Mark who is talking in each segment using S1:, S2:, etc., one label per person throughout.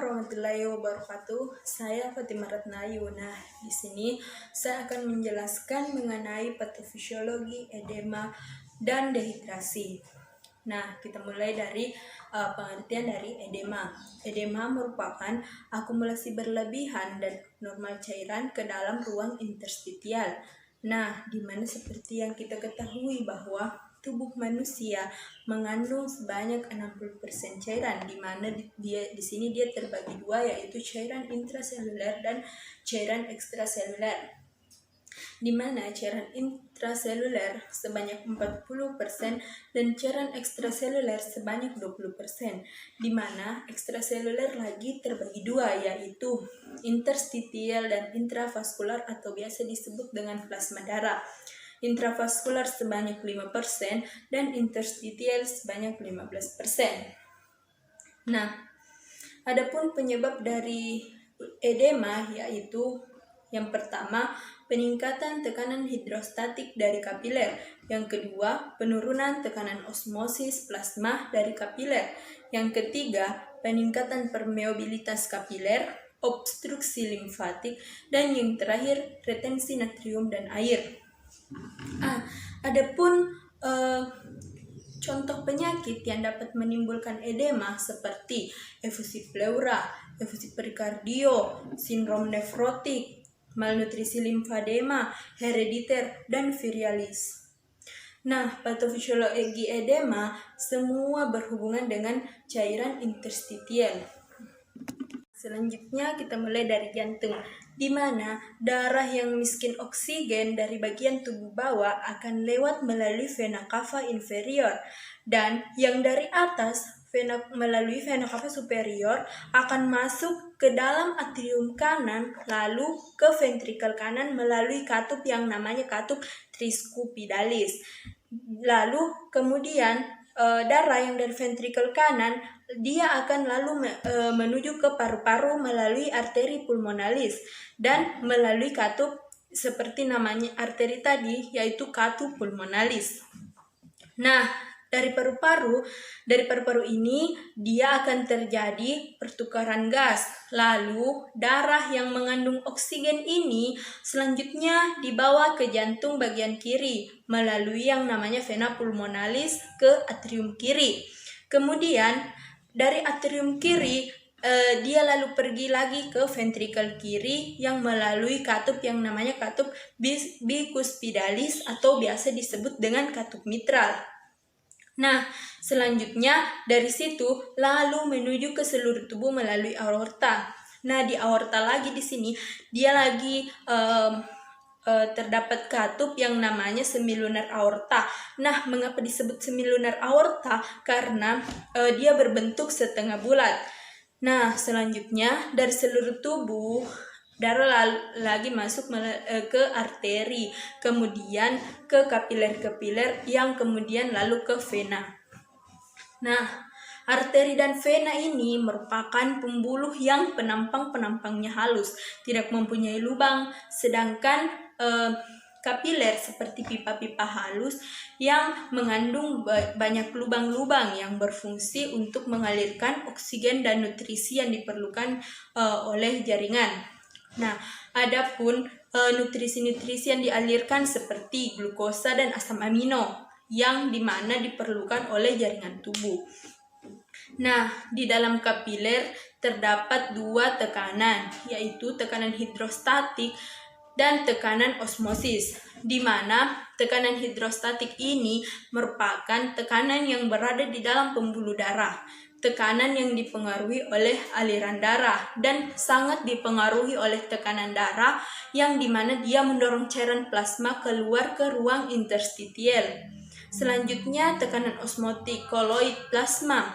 S1: warahmatullahi wabarakatuh. Saya Fatimah Ratnayu. Nah, di sini saya akan menjelaskan mengenai patofisiologi edema dan dehidrasi. Nah, kita mulai dari pengertian dari edema. Edema merupakan akumulasi berlebihan dan normal cairan ke dalam ruang interstitial. Nah, di mana seperti yang kita ketahui bahwa tubuh manusia mengandung sebanyak 60% cairan, di mana di sini dia terbagi dua, yaitu cairan intraseluler dan cairan ekstraseluler. Di mana cairan intraseluler sebanyak 40% dan cairan ekstraseluler sebanyak 20%. Di mana ekstraseluler lagi terbagi dua, yaitu interstitial dan intravaskular atau biasa disebut dengan plasma darah. Intravaskular sebanyak 5% dan interstitial sebanyak 15%. Nah, adapun penyebab dari edema yaitu yang pertama, peningkatan tekanan hidrostatik dari kapiler. Yang kedua, penurunan tekanan osmosis plasma dari kapiler. Yang ketiga, peningkatan permeabilitas kapiler, obstruksi limfatik, dan yang terakhir, retensi natrium dan air. Adapun contoh penyakit yang dapat menimbulkan edema seperti efusi pleura, efusi perikardio, sindrom nefrotik, malnutrisi limfadema, herediter, dan virialis. Nah, patofisiologi edema semua berhubungan dengan cairan interstitial. Selanjutnya kita mulai dari jantung, di mana darah yang miskin oksigen dari bagian tubuh bawah akan lewat melalui vena cava inferior, dan yang dari atas melalui vena cava superior akan masuk ke dalam atrium kanan, lalu ke ventrikel kanan melalui katup yang namanya katup triscupidalis. Lalu kemudian darah yang dari ventrikel kanan dia akan lalu menuju ke paru-paru melalui arteri pulmonalis dan melalui katup seperti namanya arteri tadi, yaitu katup pulmonalis. Nah, dari paru-paru ini dia akan terjadi pertukaran gas. Lalu darah yang mengandung oksigen ini selanjutnya dibawa ke jantung bagian kiri melalui yang namanya vena pulmonalis ke atrium kiri. Kemudian dari atrium kiri dia lalu pergi lagi ke ventrikel kiri yang melalui katup yang namanya katup bicuspidalis atau biasa disebut dengan katup mitral. Nah, selanjutnya dari situ lalu menuju ke seluruh tubuh melalui aorta. Nah, di aorta lagi di sini dia lagi terdapat katup yang namanya semilunar aorta. Nah, mengapa disebut semilunar aorta? Karena dia berbentuk setengah bulat. Nah, selanjutnya dari seluruh tubuh darah lagi masuk ke arteri, kemudian ke kapiler-kapiler yang kemudian lalu ke vena. Nah, arteri dan vena ini merupakan pembuluh yang penampangnya halus, tidak mempunyai lubang, sedangkan kapiler seperti pipa-pipa halus yang mengandung banyak lubang-lubang yang berfungsi untuk mengalirkan oksigen dan nutrisi yang diperlukan oleh jaringan. Nah, adapun nutrisi-nutrisi yang dialirkan seperti glukosa dan asam amino yang dimana diperlukan oleh jaringan tubuh. Nah, di dalam kapiler terdapat dua tekanan, yaitu tekanan hidrostatik dan tekanan osmosis, di mana tekanan hidrostatik ini merupakan tekanan yang berada di dalam pembuluh darah, tekanan yang dipengaruhi oleh aliran darah dan sangat dipengaruhi oleh tekanan darah yang dimana dia mendorong cairan plasma keluar ke ruang interstitial. Selanjutnya tekanan osmotik koloid plasma,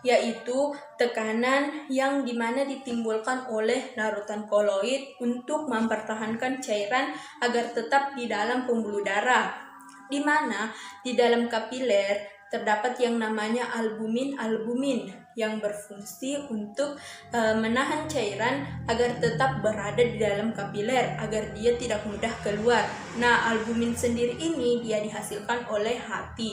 S1: yaitu tekanan yang dimana ditimbulkan oleh larutan koloid untuk mempertahankan cairan agar tetap di dalam pembuluh darah, di mana di dalam kapiler terdapat yang namanya albumin yang berfungsi untuk menahan cairan agar tetap berada di dalam kapiler agar dia tidak mudah keluar. Nah, albumin sendiri ini dia dihasilkan oleh hati.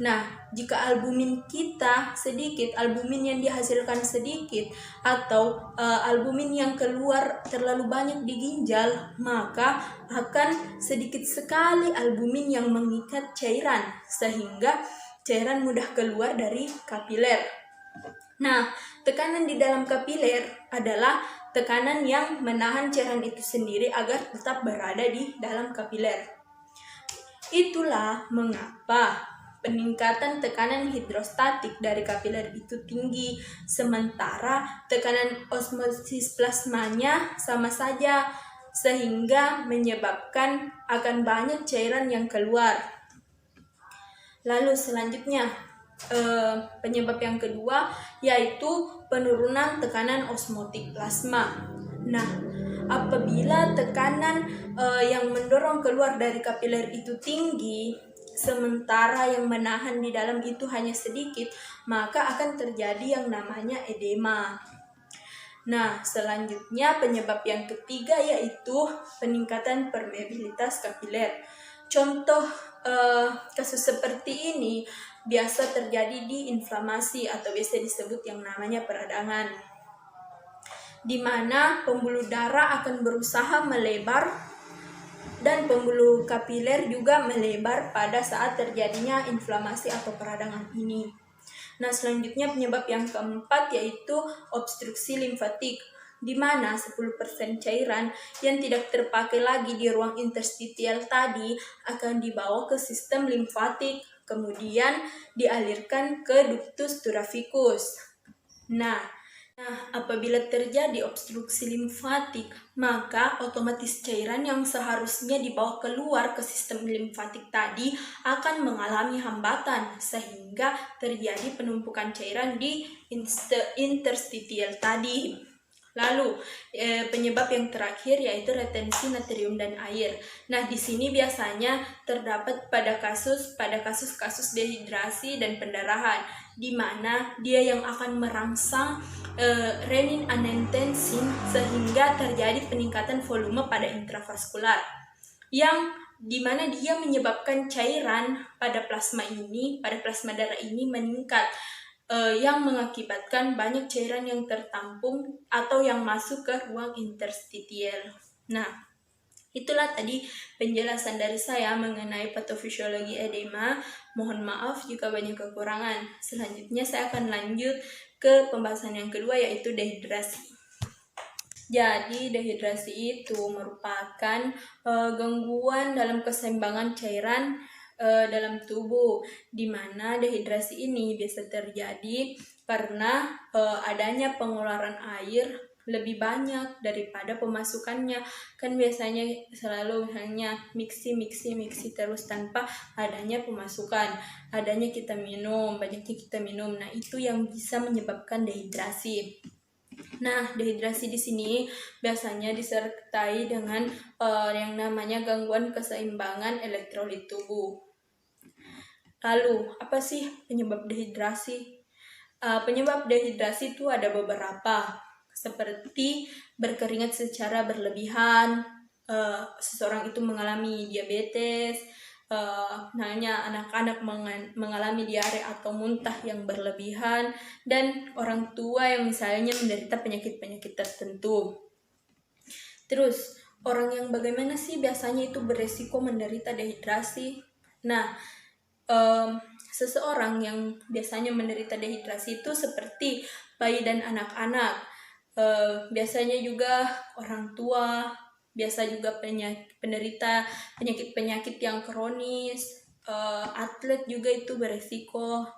S1: Nah, jika albumin kita sedikit, albumin yang dihasilkan sedikit, atau albumin yang keluar terlalu banyak di ginjal, maka akan sedikit sekali albumin yang mengikat cairan, sehingga cairan mudah keluar dari kapiler. Nah, tekanan di dalam kapiler adalah tekanan yang menahan cairan itu sendiri agar tetap berada di dalam kapiler. Itulah mengapa peningkatan tekanan hidrostatik dari kapiler itu tinggi, sementara tekanan osmosis plasmanya sama saja, sehingga menyebabkan akan banyak cairan yang keluar. Lalu selanjutnya, penyebab yang kedua yaitu penurunan tekanan osmotik plasma. Nah, apabila tekanan yang mendorong keluar dari kapiler itu tinggi, sementara yang menahan di dalam itu hanya sedikit, maka akan terjadi yang namanya edema. Nah, selanjutnya penyebab yang ketiga yaitu peningkatan permeabilitas kapiler. Contoh kasus seperti ini biasa terjadi di inflamasi atau biasa disebut yang namanya peradangan, di mana pembuluh darah akan berusaha melebar dan pembuluh kapiler juga melebar pada saat terjadinya inflamasi atau peradangan ini. Nah, selanjutnya penyebab yang keempat yaitu obstruksi limfatik, di mana 10% cairan yang tidak terpakai lagi di ruang interstitial tadi akan dibawa ke sistem limfatik, kemudian dialirkan ke ductus thoraicus. Nah, apabila terjadi obstruksi limfatik, maka otomatis cairan yang seharusnya dibawa keluar ke sistem limfatik tadi akan mengalami hambatan, sehingga terjadi penumpukan cairan di interstitial tadi. Lalu penyebab yang terakhir yaitu retensi natrium dan air. Nah, di sini biasanya terdapat pada kasus-kasus dehidrasi dan pendarahan, di mana dia yang akan merangsang renin-angiotensin sehingga terjadi peningkatan volume pada intravaskular, yang dimana dia menyebabkan cairan pada plasma darah ini meningkat, yang mengakibatkan banyak cairan yang tertampung atau yang masuk ke ruang interstitial. Nah, itulah tadi penjelasan dari saya mengenai patofisiologi edema. Mohon maaf jika banyak kekurangan. Selanjutnya saya akan lanjut ke pembahasan yang kedua yaitu dehidrasi. Jadi dehidrasi itu merupakan gangguan dalam keseimbangan cairan dalam tubuh, di mana dehidrasi ini biasa terjadi karena adanya pengeluaran air lebih banyak daripada pemasukannya. Kan biasanya selalu hanya miksi terus tanpa adanya pemasukan, adanya kita minum, banyaknya kita minum. Nah, itu yang bisa menyebabkan dehidrasi. Nah, dehidrasi di sini biasanya disertai dengan yang namanya gangguan keseimbangan elektrolit tubuh. Lalu, apa sih penyebab dehidrasi? Penyebab dehidrasi itu ada beberapa, seperti berkeringat secara berlebihan, seseorang itu mengalami diabetes, anak-anak mengalami diare atau muntah yang berlebihan, dan orang tua yang misalnya menderita penyakit-penyakit tertentu. Terus, orang yang bagaimana sih biasanya itu beresiko menderita dehidrasi? Nah, seseorang yang biasanya menderita dehidrasi itu seperti bayi dan anak-anak, biasanya juga orang tua, biasa juga penderita penyakit-penyakit yang kronis, atlet juga itu beresiko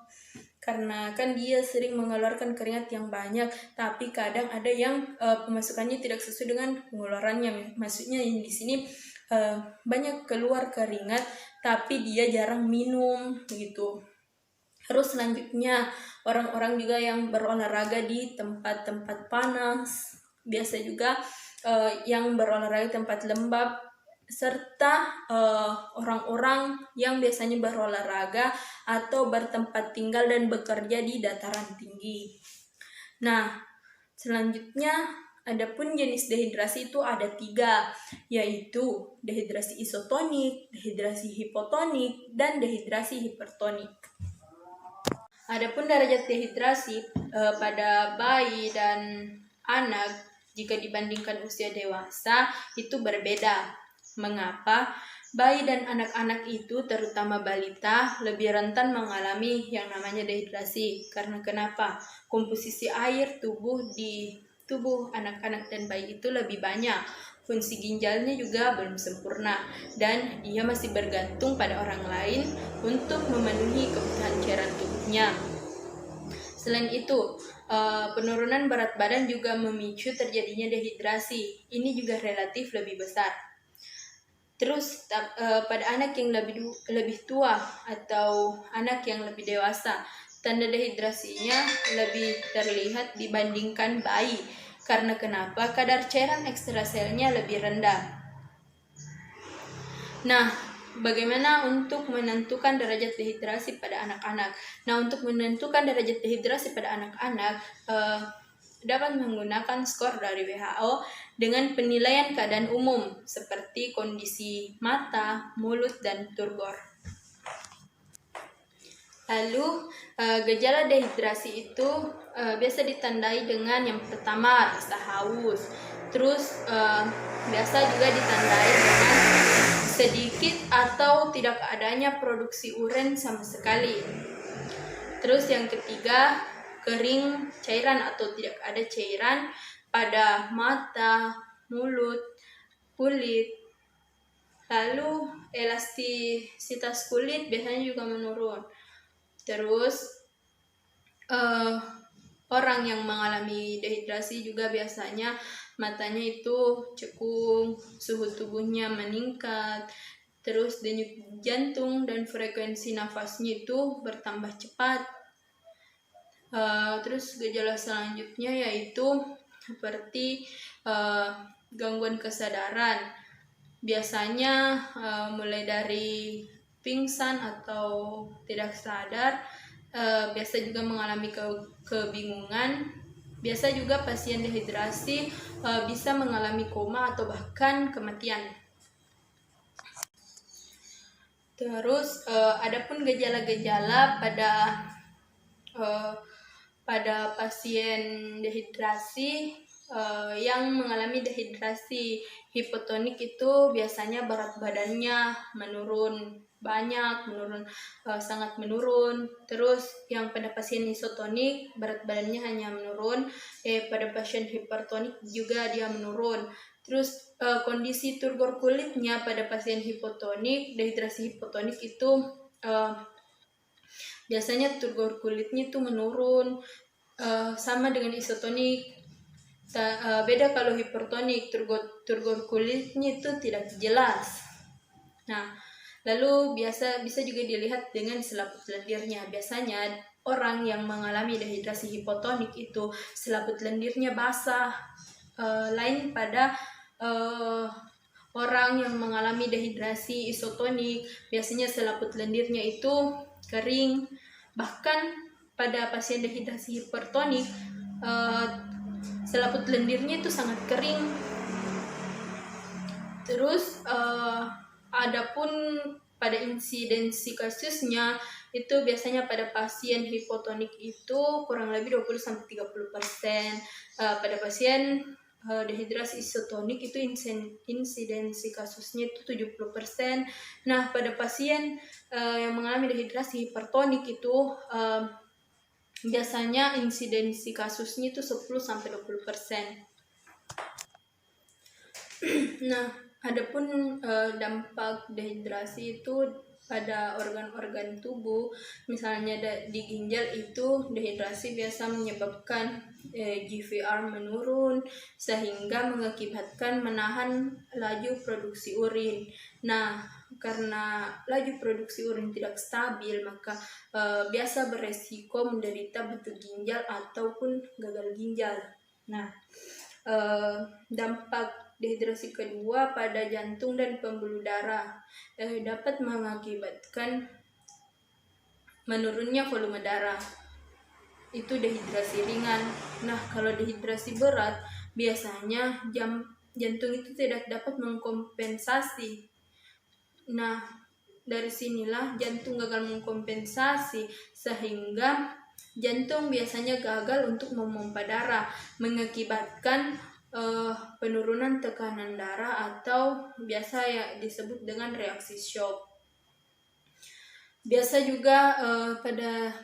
S1: karena kan dia sering mengeluarkan keringat yang banyak, tapi kadang ada yang pemasukannya tidak sesuai dengan pengeluarannya. Maksudnya di sini banyak keluar keringat tapi dia jarang minum gitu. Terus selanjutnya orang-orang juga yang berolahraga di tempat-tempat panas, biasa juga yang berolahraga di tempat lembab, serta orang-orang yang biasanya berolahraga atau bertempat tinggal dan bekerja di dataran tinggi. Nah, selanjutnya Adapun jenis dehidrasi itu ada 3, yaitu dehidrasi isotonik, dehidrasi hipotonik, dan dehidrasi hipertonik. Adapun derajat dehidrasi pada bayi dan anak jika dibandingkan usia dewasa itu berbeda. Mengapa? Bayi dan anak-anak itu, terutama balita, lebih rentan mengalami yang namanya dehidrasi. Karena kenapa? Komposisi air di tubuh anak-anak dan bayi itu lebih banyak. Fungsi ginjalnya juga belum sempurna, dan dia masih bergantung pada orang lain untuk memenuhi kebutuhan cairan tubuhnya. Selain itu, penurunan berat badan juga memicu terjadinya dehidrasi. Ini juga relatif lebih besar. Terus pada anak yang lebih tua atau anak yang lebih dewasa, tanda dehidrasinya lebih terlihat dibandingkan bayi. Karena kenapa? Kadar cairan ekstraselnya lebih rendah. Nah, bagaimana untuk menentukan derajat dehidrasi pada anak-anak? Nah, untuk menentukan derajat dehidrasi pada anak-anak dapat menggunakan skor dari WHO dengan penilaian keadaan umum seperti kondisi mata, mulut, dan turgor. Lalu gejala dehidrasi itu biasa ditandai dengan yang pertama rasa haus. Terus biasa juga ditandai dengan sedikit atau tidak adanya produksi urin sama sekali. Terus yang ketiga, kering cairan atau tidak ada cairan pada mata, mulut, kulit. Lalu elastisitas kulit biasanya juga menurun. Terus orang yang mengalami dehidrasi juga biasanya matanya itu cekung, suhu tubuhnya meningkat, terus denyut jantung dan frekuensi nafasnya itu bertambah cepat. Terus gejala selanjutnya yaitu seperti gangguan kesadaran. Biasanya mulai dari pingsan atau tidak sadar, biasa juga mengalami kebingungan. Biasa juga pasien dehidrasi bisa mengalami koma atau bahkan kematian. Terus adapun gejala-gejala pada pasien dehidrasi yang mengalami dehidrasi hipotonik itu biasanya berat badannya menurun banyak, sangat menurun. Terus yang pada pasien isotonik berat badannya hanya menurun, pada pasien hipertonik juga dia menurun. Terus kondisi turgor kulitnya pada pasien hipotonik, dehidrasi hipotonik itu biasanya turgor kulitnya itu menurun, sama dengan isotonik. Beda kalau hipertonik, turgor kulitnya itu tidak jelas. Nah, lalu bisa juga dilihat dengan selaput lendirnya. Biasanya orang yang mengalami dehidrasi hipotonik itu selaput lendirnya basah. Lain pada orang yang mengalami dehidrasi isotonik, biasanya selaput lendirnya itu kering. Bahkan pada pasien dehidrasi hipertonik, selaput lendirnya itu sangat kering. Terus adapun pada insidensi kasusnya itu biasanya pada pasien hipotonik itu kurang lebih 20-30%. Pada pasien dehidrasi isotonik itu insidensi kasusnya itu 70%. Nah, pada pasien yang mengalami dehidrasi hipertonik itu biasanya insidensi kasusnya itu 10-20%. Nah, adapun dampak dehidrasi itu pada organ-organ tubuh, misalnya di ginjal itu dehidrasi biasa menyebabkan GVR menurun sehingga mengakibatkan menahan laju produksi urin. Nah, karena laju produksi urin tidak stabil, maka biasa beresiko menderita batu ginjal ataupun gagal ginjal. Nah, dampak dehidrasi kedua pada jantung dan pembuluh darah dapat mengakibatkan menurunnya volume darah. Itu dehidrasi ringan. Nah, kalau dehidrasi berat biasanya jantung itu tidak dapat mengkompensasi. Nah, dari sinilah jantung gagal mengkompensasi sehingga jantung biasanya gagal untuk memompa darah, mengakibatkan penurunan tekanan darah atau biasa ya disebut dengan reaksi shock. Biasa juga pada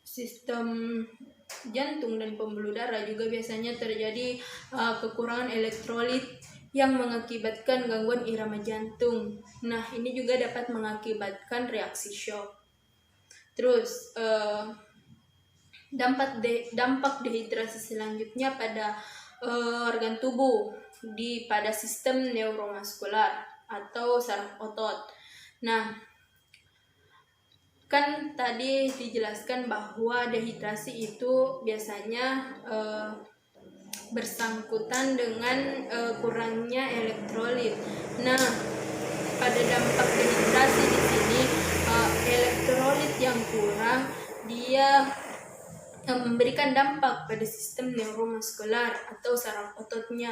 S1: sistem jantung dan pembuluh darah juga biasanya terjadi kekurangan elektrolit yang mengakibatkan gangguan irama jantung. Nah, ini juga dapat mengakibatkan reaksi shock. Terus dampak dehidrasi selanjutnya pada organ tubuh pada sistem neuromuskular atau saraf otot. Nah, kan tadi dijelaskan bahwa dehidrasi itu biasanya bersangkutan dengan kurangnya elektrolit. Nah, pada dampak dehidrasi di sini elektrolit yang kurang dia memberikan dampak pada sistem neuromuskular atau saraf ototnya,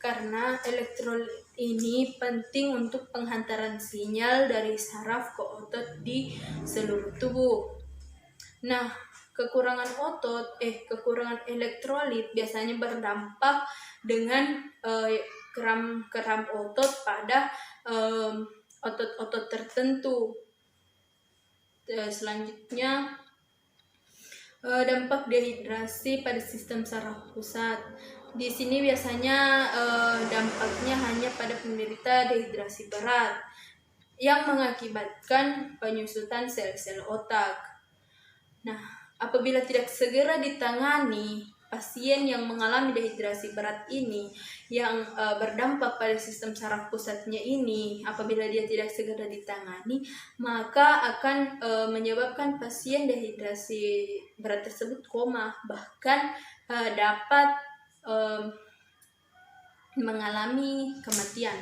S1: karena elektrolit ini penting untuk penghantaran sinyal dari saraf ke otot di seluruh tubuh. Nah, kekurangan elektrolit biasanya berdampak dengan kram otot pada otot-otot tertentu. Selanjutnya dampak dehidrasi pada sistem saraf pusat. Di sini biasanya dampaknya hanya pada penderita dehidrasi berat yang mengakibatkan penyusutan sel-sel otak. Nah, apabila tidak segera ditangani, pasien yang mengalami dehidrasi berat ini yang berdampak pada sistem saraf pusatnya ini, apabila dia tidak segera ditangani, maka akan menyebabkan pasien dehidrasi berat tersebut koma, bahkan dapat mengalami kematian.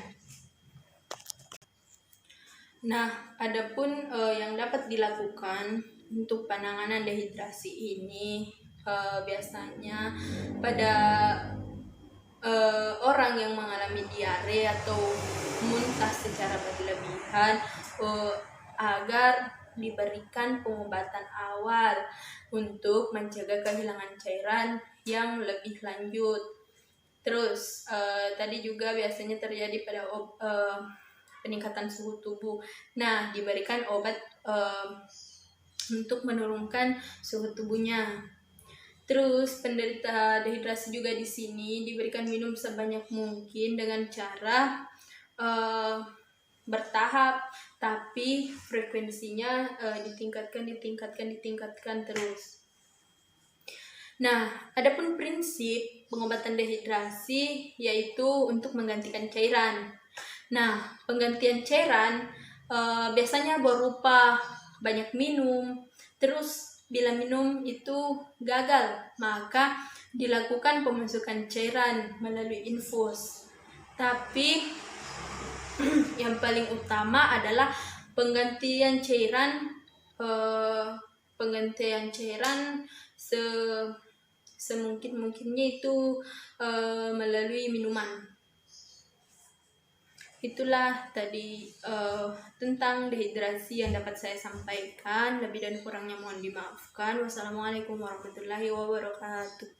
S1: Nah, adapun yang dapat dilakukan untuk penanganan dehidrasi ini biasanya pada orang yang mengalami diare atau muntah secara berlebihan agar diberikan pengobatan awal untuk mencegah kehilangan cairan yang lebih lanjut. Terus tadi juga biasanya terjadi pada peningkatan suhu tubuh. Nah, diberikan obat untuk menurunkan suhu tubuhnya. Terus penderita dehidrasi juga di sini diberikan minum sebanyak mungkin dengan cara bertahap, tapi frekuensinya ditingkatkan terus. Nah, adapun prinsip pengobatan dehidrasi yaitu untuk menggantikan cairan. Nah, penggantian cairan biasanya berupa banyak minum. Terus bila minum itu gagal, maka dilakukan pemasukan cairan melalui infus. Tapi yang paling utama adalah penggantian cairan semungkin-mungkinnya itu melalui minuman. Itulah tadi tentang dehidrasi yang dapat saya sampaikan. Lebih dan kurangnya mohon dimaafkan. Wassalamualaikum warahmatullahi wabarakatuh.